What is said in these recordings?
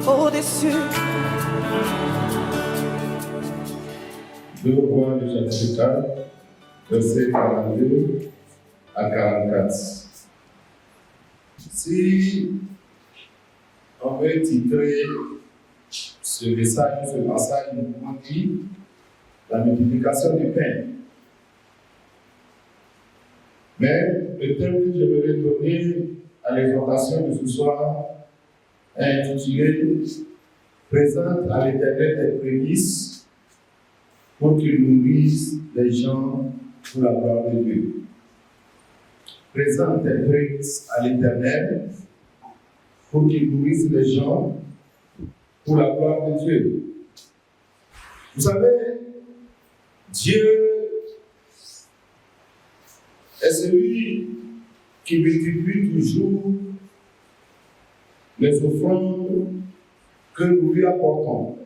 au-dessus. 2 Rois du chapitre 4, versets 42 à 44. Si on veut titrer ce message, ce passage, nous pouvons dire la multiplication du pain. Mais le thème que je vais donner à l'exhortation de ce soir est intitulé Présente à l'Éternel des prémices pour qu'il nourrisse les gens pour la gloire de Dieu. Présente des prémices à l'Éternel pour qu'il nourrisse les gens pour la gloire de Dieu. Vous savez, Dieu est celui qui multiplie toujours les offrandes que nous lui apportons.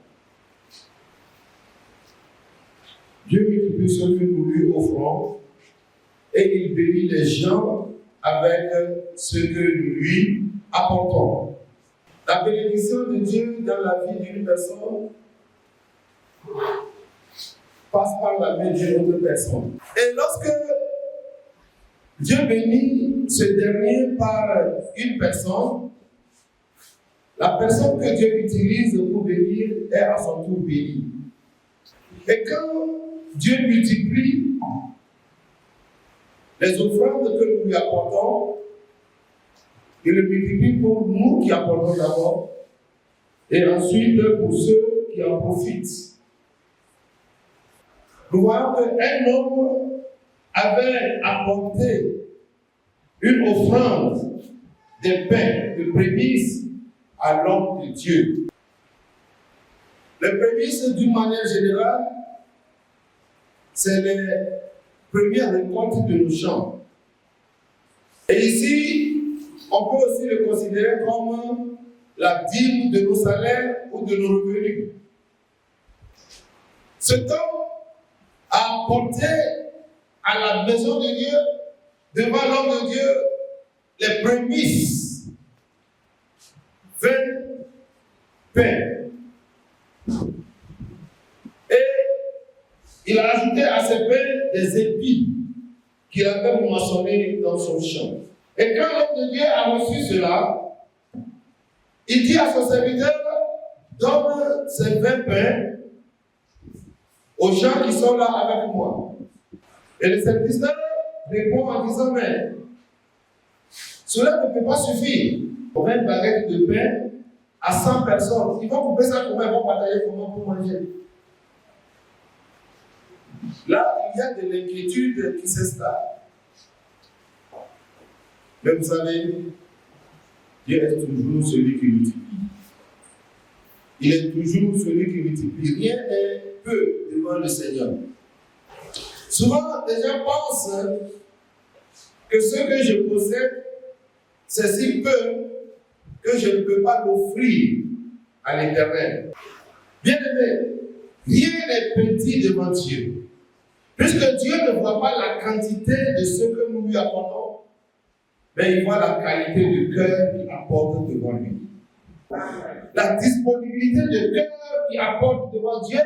Dieu multiplie ce que nous lui offrons et il bénit les gens avec ce que nous lui apportons. La bénédiction de Dieu dans la vie d'une personne passe par la main d'une autre personne. Et lorsque Dieu bénit ce dernier par une personne, la personne que Dieu utilise pour bénir est à son tour bénie. Et quand Dieu multiplie les offrandes que nous lui apportons, il le multiplie pour nous qui apportons d'abord, et ensuite pour ceux qui en profitent. Nous voyons qu'un homme avait apporté une offrande de pain, de prémices à l'homme de Dieu. Les prémices, d'une manière générale, c'est les premières récoltes de nos champs. Et ici, on peut aussi le considérer comme la dîme de nos salaires ou de nos revenus. Ce temps a apporté à la maison de Dieu, devant l'homme de Dieu, les prémices, 20 pains. Et il a ajouté à ces pains des épis qu'il avait moissonnés dans son champ. Et quand l'homme de Dieu a reçu cela, il dit à son serviteur, donne ces 20 pains aux gens qui sont là avec moi. Et le serviteur répond en disant, mais cela ne peut pas suffire. 20 baguettes de pain à 100 personnes. Ils vont couper ça comment? Ils vont partager comment pour manger? Là, il y a de l'inquiétude qui s'installe. Mais vous savez, Dieu est toujours celui qui multiplie. Il est toujours celui qui multiplie. Rien n'est peu devant le Seigneur. Souvent, les gens pensent que ce que je possède, c'est si peu que je ne peux pas l'offrir à l'Éternel. Bien aimé, rien n'est petit devant Dieu. Puisque Dieu ne voit pas la quantité de ce que nous lui apportons, mais il voit la qualité du cœur qu'il apporte devant lui. La disponibilité du cœur qu'il apporte devant Dieu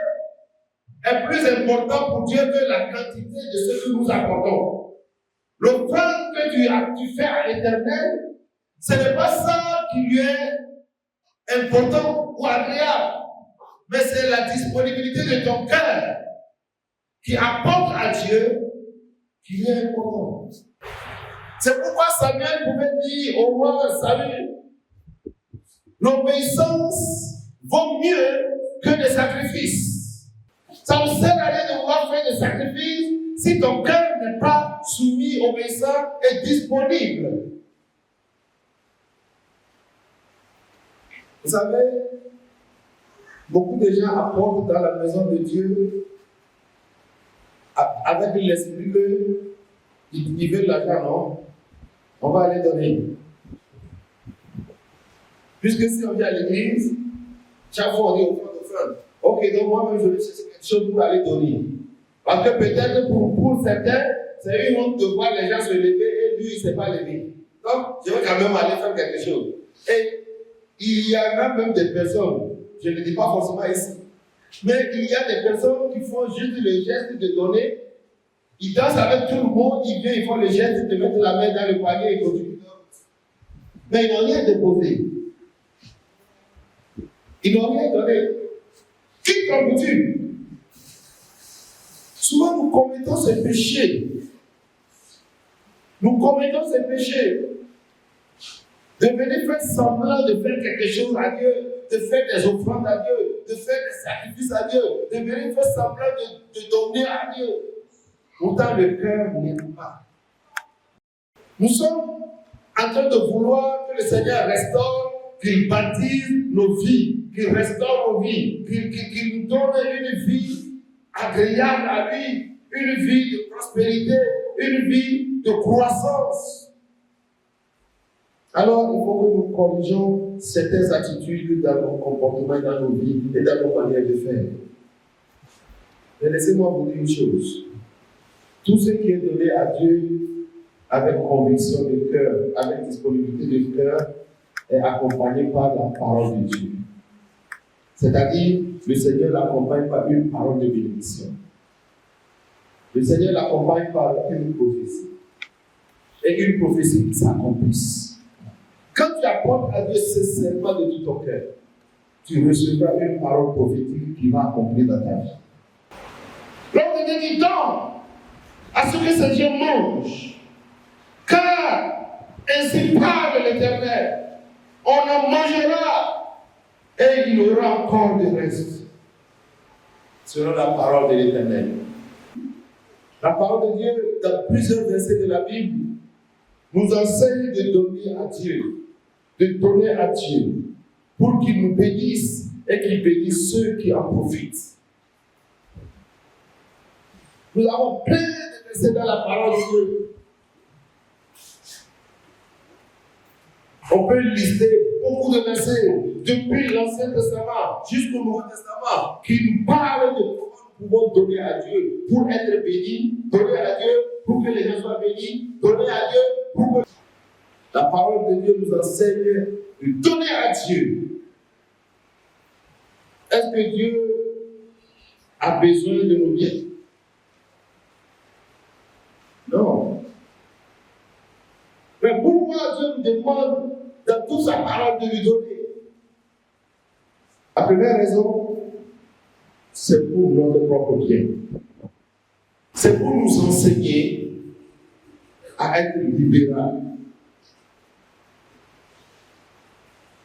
est plus important pour Dieu que la quantité de ce que nous apportons. L'offrande que tu fais à l'Éternel, ce n'est pas ça qui lui est important ou agréable, mais c'est la disponibilité de ton cœur qui apporte à Dieu qui lui est important. C'est pourquoi Samuel pouvait dire au roi Saül, l'obéissance vaut mieux que les sacrifices. Ça ne sert à rien de vouloir faire des sacrifices si ton cœur n'est pas soumis, obéissant et disponible. Vous savez, beaucoup de gens apportent dans la maison de Dieu avec l'esprit qu'ils veulent l'argent, non? On va aller donner. Puisque si on vient à l'église, chaque fois on dit offrande. Ok, donc moi-même je vais chercher quelque chose pour aller donner. Parce que peut-être pour certains, c'est une honte de voir les gens se lever et lui il ne s'est pas levé. Donc je vais quand même aller faire quelque chose. Et il y en a même des personnes, je ne dis pas forcément ici, mais il y a des personnes qui font juste le geste de donner. Ils dansent avec tout le monde, ils viennent, ils font le geste de mettre la main dans le panier et continuent. Mais ils n'ont rien déposé. Ils n'ont rien donné. Qui tombe-tu? Souvent nous commettons ces péchés. Nous commettons ces péchés. De venir faire semblant de faire quelque chose à Dieu, de faire des offrandes à Dieu, de faire des sacrifices à Dieu, de venir faire semblant de donner à Dieu. Pourtant, le cœur n'est pas. Nous sommes en train de vouloir que le Seigneur restaure, qu'il baptise nos vies, qu'il restaure nos vies, qu'il nous donne une vie agréable à lui, une vie de prospérité, une vie de croissance. Alors, il faut que nous corrigeons certaines attitudes dans nos comportements, dans nos vies et dans nos manières de faire. Mais laissez-moi vous dire une chose. Tout ce qui est donné à Dieu avec conviction de cœur, avec disponibilité de cœur, est accompagné par la parole de Dieu. C'est-à-dire, le Seigneur l'accompagne par une parole de bénédiction. Le Seigneur l'accompagne par une prophétie. Et une prophétie qui s'accomplisse. Quand tu apportes à Dieu sincèrement de tout ton cœur, tu recevras une parole prophétique qui va accomplir dans ta vie. L'ordre de Dieu dit donc à ce que ce Dieu mange, car ainsi parle l'Éternel, on en mangera et il y aura encore de reste. Selon la parole de l'Éternel. La parole de Dieu, dans plusieurs versets de la Bible, nous enseigne de donner à Dieu, pour qu'il nous bénisse et qu'il bénisse ceux qui en profitent. Nous avons plein de versets dans la parole de Dieu. On peut lister beaucoup de versets depuis l'Ancien Testament jusqu'au Nouveau Testament qui nous parlent de comment nous pouvons donner à Dieu pour être bénis, donner à Dieu pour que les gens soient bénis, donner à Dieu pour que... La parole de Dieu nous enseigne de donner à Dieu. Est-ce que Dieu a besoin de nos biens? Non. Mais pourquoi Dieu nous demande dans toute sa parole de lui donner? La première raison, c'est pour notre propre bien. C'est pour nous enseigner à être libéral.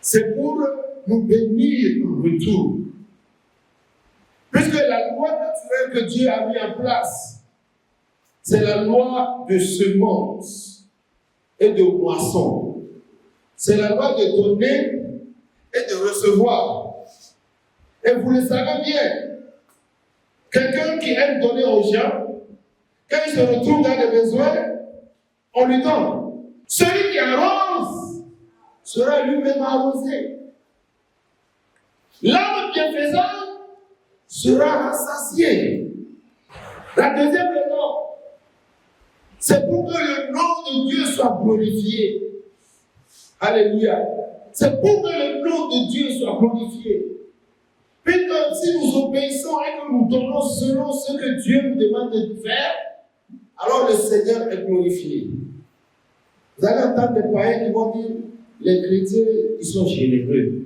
C'est pour nous bénir en retour. Puisque la loi naturelle que Dieu a mis en place, c'est la loi de semence et de moisson. C'est la loi de donner et de recevoir. Et vous le savez bien, quelqu'un qui aime donner aux gens, quand il se retrouve dans des besoins, on lui donne. Celui qui arrose sera lui-même arrosé. L'homme bienfaisant sera rassasié. La deuxième raison, c'est pour que le nom de Dieu soit glorifié. Alléluia. C'est pour que le nom de Dieu soit glorifié. Puisque si nous obéissons et que nous donnons selon ce que Dieu nous demande de faire, alors le Seigneur est glorifié. Vous allez entendre des païens qui vont dire, les chrétiens, ils sont généreux.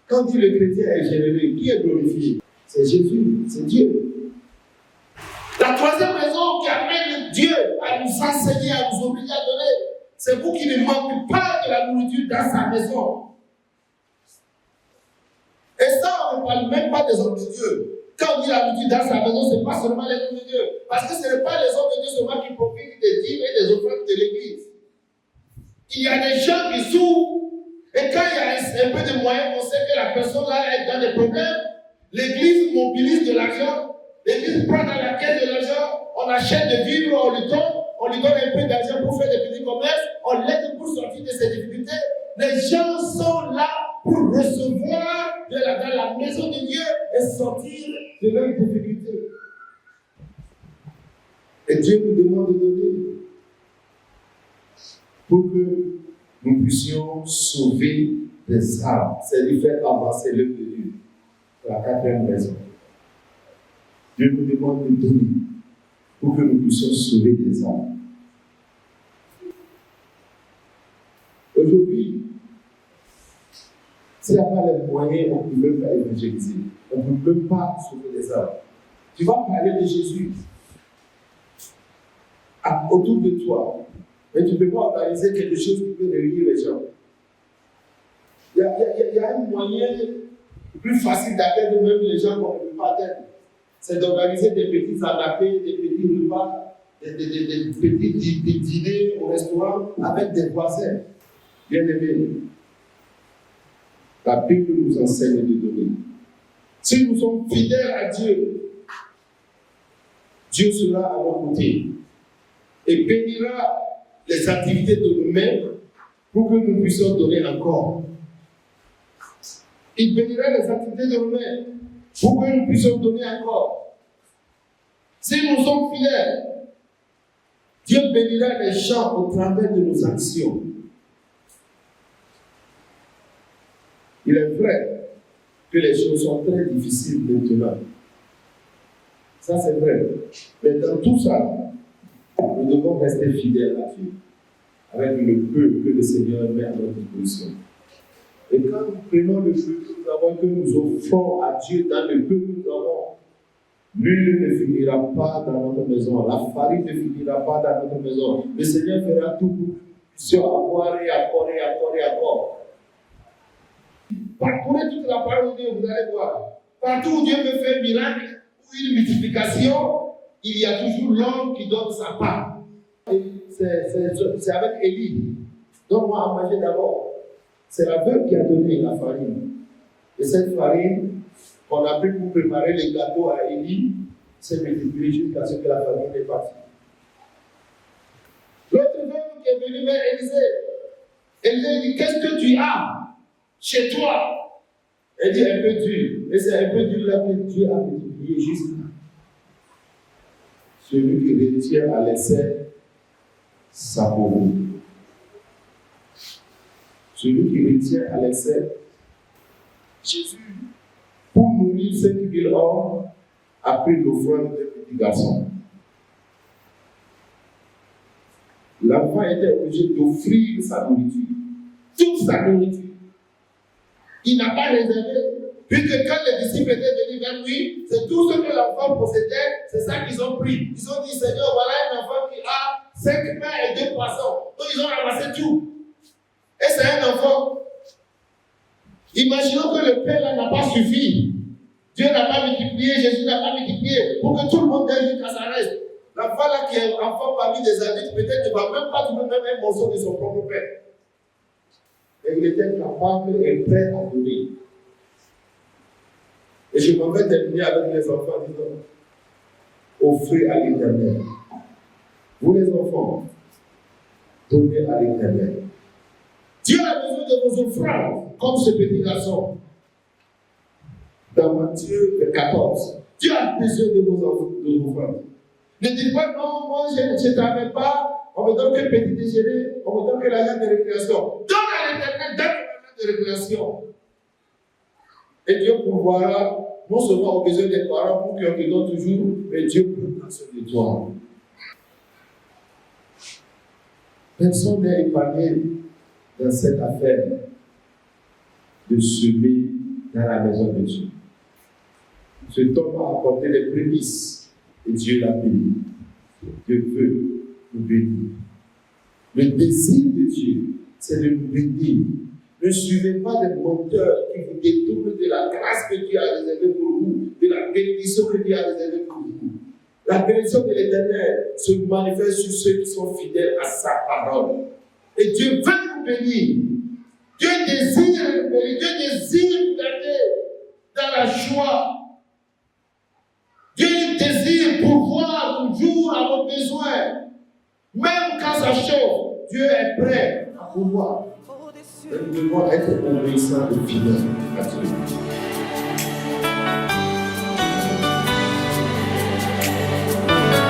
Quand on dit le chrétien est généreux, qui est glorifié? C'est Jésus, c'est Dieu. La troisième raison qui amène Dieu à nous enseigner, à nous obliger à donner, c'est pour qu'il ne manque pas de la nourriture dans sa maison. Et ça, on ne parle même pas des hommes de Dieu. Quand on dit la nourriture dans sa maison, ce n'est pas seulement les hommes de Dieu. Parce que ce n'est pas les hommes de Dieu seulement qui profitent des dîmes et des offrandes de l'Église. Il y a des gens qui souffrent. Et quand il y a un peu de moyens, on sait que la personne là est dans des problèmes. L'Église mobilise de l'argent. L'Église prend dans la caisse de l'argent. On achète des vivres, on lui donne un peu d'argent pour faire des petits commerces. On l'aide pour sortir de ses difficultés. Les gens sont là pour recevoir dans la maison de Dieu et sortir de leurs difficultés. Et Dieu nous demande de donner pour que nous puissions sauver des âmes. C'est de faire avancer l'œuvre de Dieu. La quatrième raison. Dieu nous demande de donner pour que nous puissions sauver des âmes. Aujourd'hui, s'il n'y a pas les moyens, on ne peut pas évangéliser. On ne peut pas sauver des âmes. Tu vas parler de Jésus autour de toi, mais tu ne peux pas organiser quelque chose qui peut réunir les gens. Il y a un moyen plus facile d'atteindre même les gens qu'on ne peut pas atteindre. C'est d'organiser des petits adaptés, des petits repas, des petits dîners au restaurant avec des voisins. Bien aimés, la Bible nous enseigne de donner. Si nous sommes fidèles à Dieu, Dieu sera à nos côtés et bénira les activités de nous-mêmes pour que nous puissions donner encore. Il bénira les activités de nous-mêmes pour que nous puissions donner encore. Si nous sommes fidèles, Dieu bénira les gens au travers de nos actions. Il est vrai que les choses sont très difficiles maintenant. Ça, c'est vrai. Mais dans tout ça, nous devons rester fidèles à Dieu, avec le peu que le Seigneur met à notre disposition. Et quand nous prenons le peu que nous offrons à Dieu dans le peu que nous avons, l'huile ne finira pas dans notre maison, la farine ne finira pas dans notre maison. Le Seigneur fera tout pour que nous puissions avoir et encore et encore et encore. Parcourez toute la parole de Dieu, vous allez voir. Partout où Dieu veut faire un miracle ou une multiplication, il y a toujours l'homme qui donne sa part. C'est avec Élie. Donne-moi à manger d'abord. C'est la veuve qui a donné la farine. Et cette farine qu'on a pris pour préparer les gâteaux à Élie s'est multipliée jusqu'à ce que la famille est partie. L'autre veuve qui est venue vers Élisée, Élisée dit: qu'est-ce que tu as chez toi? Elle dit: un peu dur. Et c'est un peu dur là que Dieu a multiplié jusqu'à celui qui retient à l'excès sa pauvreté. Celui qui retient à l'excès. Jésus, pour nourrir 5000 hommes, a pris l'offrande d'un petit garçon. L'enfant était obligé d'offrir sa nourriture, toute sa nourriture. Il n'a pas réservé. Puisque quand les disciples étaient venus vers lui, c'est tout ce que l'enfant possédait, c'est ça qu'ils ont pris. Ils ont dit: Seigneur, voilà un enfant qui a 5 pains et 2 poissons. Donc ils ont ramassé tout. Et c'est un enfant. Imaginons que le pain là n'a pas suffi. Dieu n'a pas multiplié, Jésus n'a pas multiplié, pour que tout le monde gagne jusqu'à sa reste. L'enfant là qui est enfant parmi des adultes, peut-être ne va même pas trouver même un morceau de son propre pain. Et il était capable et prêt à donner. Et je m'en vais terminer avec les enfants en disant: offrez à l'Éternel. Vous les enfants, donnez à l'Éternel. Dieu a besoin de vos offrandes, comme ce petit garçon. Dans Matthieu 14, Dieu a besoin de vos offrandes. Ne dites pas: non, moi je ne travaille pas, on me donne que petit déjeuner, on me donne que l'argent de récréation. Donne à l'Éternel, donne l'argent de récréation. Et Dieu pourvoira non seulement aux besoins des parents pour qu'on te donne toujours, mais Dieu prendra soin de toi. Personne n'est épargné dans cette affaire de semer dans la maison de Dieu. Cet homme a apporté les prémices et Dieu l'a béni. Dieu veut nous bénir. Le désir de Dieu, c'est de nous bénir. Ne suivez pas des menteurs qui vous détournent de la grâce que Dieu a réservée pour vous, de la bénédiction que Dieu a réservée pour vous. La bénédiction de l'Éternel se manifeste sur ceux qui sont fidèles à sa parole. Et Dieu veut nous bénir. Dieu désire nous bénir. Dieu désire nous garder dans la joie. Dieu désire pourvoir toujours à nos besoins. Même quand ça chauffe, Dieu est prêt à pourvoir. Et nous devons être obéissants et fidèles à Dieu.